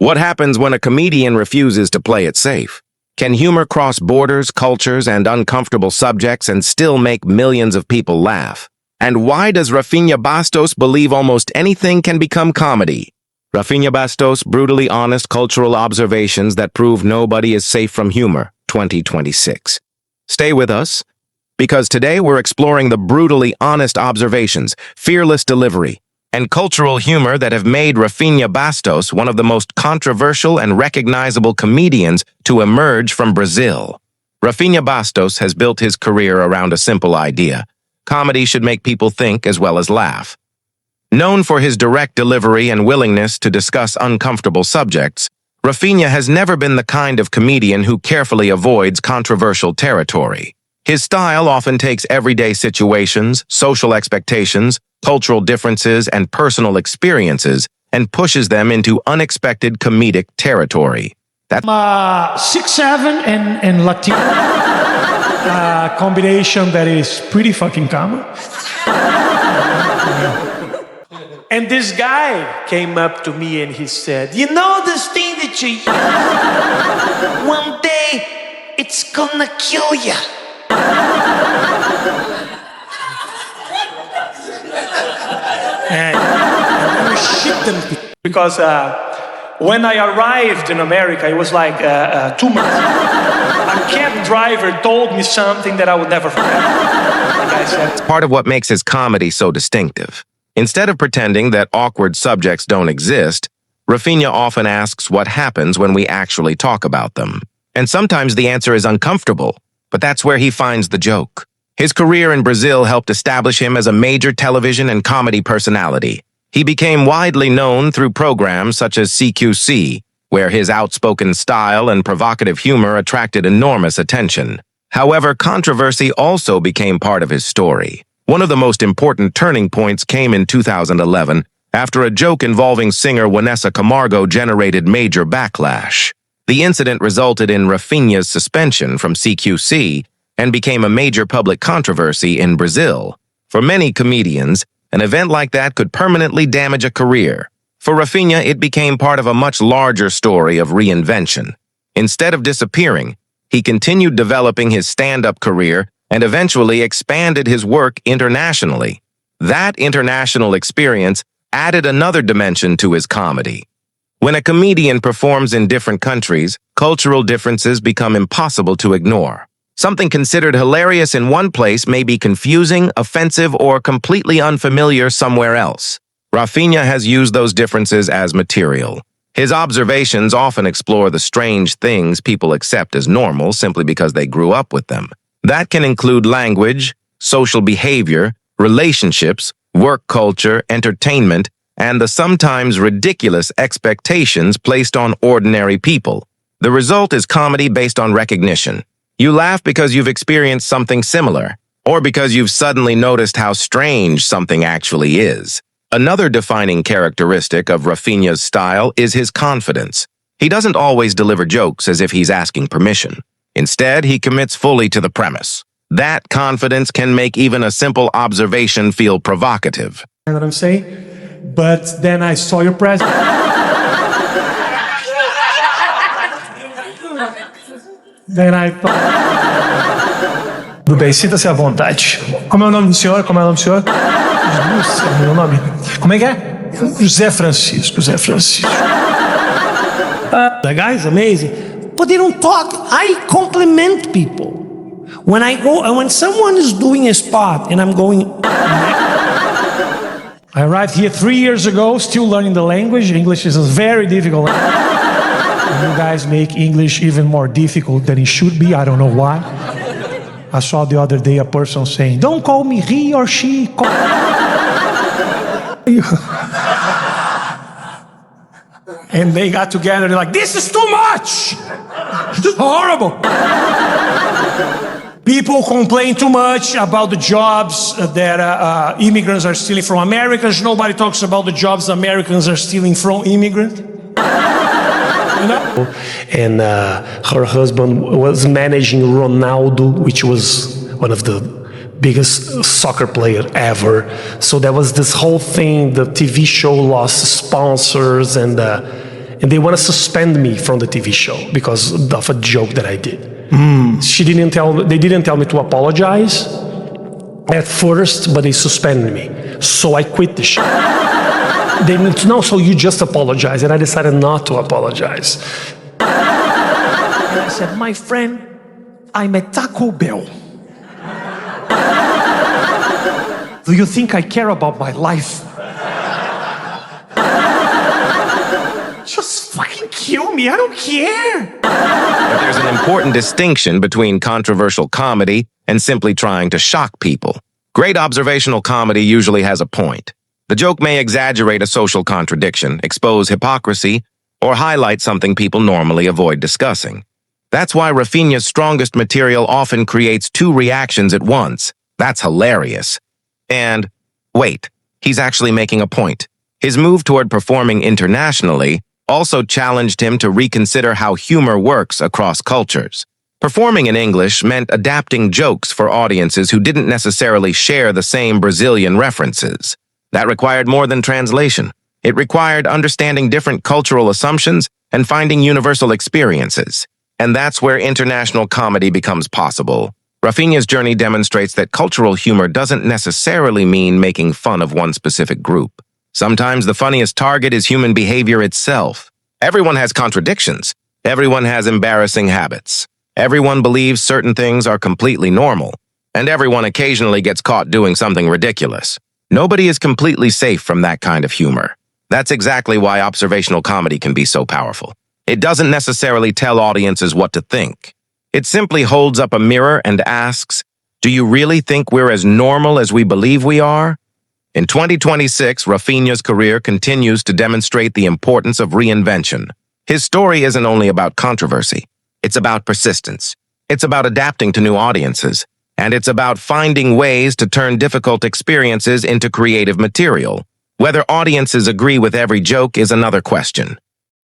What happens when a comedian refuses to play it safe? Can humor cross borders, cultures, and uncomfortable subjects and still make millions of people laugh? And why does Rafinha Bastos believe almost anything can become comedy? Rafinha Bastos' brutally honest cultural observations that prove nobody is safe from humor, 2026. Stay with us, because today we're exploring the brutally honest observations, fearless delivery, and cultural humor that have made Rafinha Bastos one of the most controversial and recognizable comedians to emerge from Brazil. Rafinha Bastos has built his career around a simple idea. Comedy should make people think as well as laugh. Known for his direct delivery and willingness to discuss uncomfortable subjects, Rafinha has never been the kind of comedian who carefully avoids controversial territory. His style often takes everyday situations, social expectations, cultural differences, and personal experiences and pushes them into unexpected comedic territory. I'm 6'7" and Latino. Combination that is pretty fucking common. And this guy came up to me and he said, "You know this thing that you use? One day it's gonna kill you." And I shit them because when I arrived in America, it was like 2 months. A cab driver told me something that I would never forget. The guy said, It's part of what makes his comedy so distinctive. Instead of pretending that awkward subjects don't exist, Rafinha often asks what happens when we actually talk about them. And sometimes the answer is uncomfortable, but that's where he finds the joke. His career in Brazil helped establish him as a major television and comedy personality. He became widely known through programs such as CQC, where his outspoken style and provocative humor attracted enormous attention. However, controversy also became part of his story. One of the most important turning points came in 2011, after a joke involving singer Vanessa Camargo generated major backlash. The incident resulted in Rafinha's suspension from CQC and became a major public controversy in Brazil. For many comedians, an event like that could permanently damage a career. For Rafinha, it became part of a much larger story of reinvention. Instead of disappearing, he continued developing his stand-up career and eventually expanded his work internationally. That international experience added another dimension to his comedy. When a comedian performs in different countries, cultural differences become impossible to ignore. Something considered hilarious in one place may be confusing, offensive, or completely unfamiliar somewhere else. Rafinha has used those differences as material. His observations often explore the strange things people accept as normal simply because they grew up with them. That can include language, social behavior, relationships, work culture, entertainment, and the sometimes ridiculous expectations placed on ordinary people. The result is comedy based on recognition. You laugh because you've experienced something similar, or because you've suddenly noticed how strange something actually is. Another defining characteristic of Rafinha's style is his confidence. He doesn't always deliver jokes as if he's asking permission. Instead, he commits fully to the premise. That confidence can make even a simple observation feel provocative. you know what I'm saying? But then I saw your presence. Then I thought... Tudo bem, sinta-se à vontade. Como é o nome do senhor? Como é o nome do senhor? Nossa, meu nome. Como é que é? José Francisco. José Francisco. The guy's amazing. But they don't talk. I compliment people. When I go, when someone is doing a spot and I'm going... I arrived here 3 years ago, still learning the language. English is a very difficult language. You guys make English even more difficult than it should be. I don't know why. I saw the other day a person saying, "Don't call me he or she. Call And they got together and they're like, "This is too much. This is horrible." People complain too much about the jobs that immigrants are stealing from Americans. Nobody talks about the jobs Americans are stealing from immigrants. You know? And her husband was managing Ronaldo, which was one of the biggest soccer player ever. So there was this whole thing, the TV show lost sponsors, and and they want to suspend me from the TV show because of a joke that I did. They didn't tell me to apologize at first, but they suspended me. So I quit the show. They need to know, so you just apologize. And I decided not to apologize. And I said, my friend, I'm at Taco Bell. Do you think I care about my life? Just fucking kill me, I don't care. But there's an important distinction between controversial comedy and simply trying to shock people. Great observational comedy usually has a point. The joke may exaggerate a social contradiction, expose hypocrisy, or highlight something people normally avoid discussing. That's why Rafinha's strongest material often creates two reactions at once. That's hilarious. And, wait, he's actually making a point. His move toward performing internationally also challenged him to reconsider how humor works across cultures. Performing in English meant adapting jokes for audiences who didn't necessarily share the same Brazilian references. That required more than translation. It required understanding different cultural assumptions and finding universal experiences. And that's where international comedy becomes possible. Rafinha's journey demonstrates that cultural humor doesn't necessarily mean making fun of one specific group. Sometimes the funniest target is human behavior itself. Everyone has contradictions. Everyone has embarrassing habits. Everyone believes certain things are completely normal. And everyone occasionally gets caught doing something ridiculous. Nobody is completely safe from that kind of humor. That's exactly why observational comedy can be so powerful. It doesn't necessarily tell audiences what to think. It simply holds up a mirror and asks, do you really think we're as normal as we believe we are? In 2026, Rafinha's career continues to demonstrate the importance of reinvention. His story isn't only about controversy. It's about persistence. It's about adapting to new audiences. And it's about finding ways to turn difficult experiences into creative material. Whether audiences agree with every joke is another question.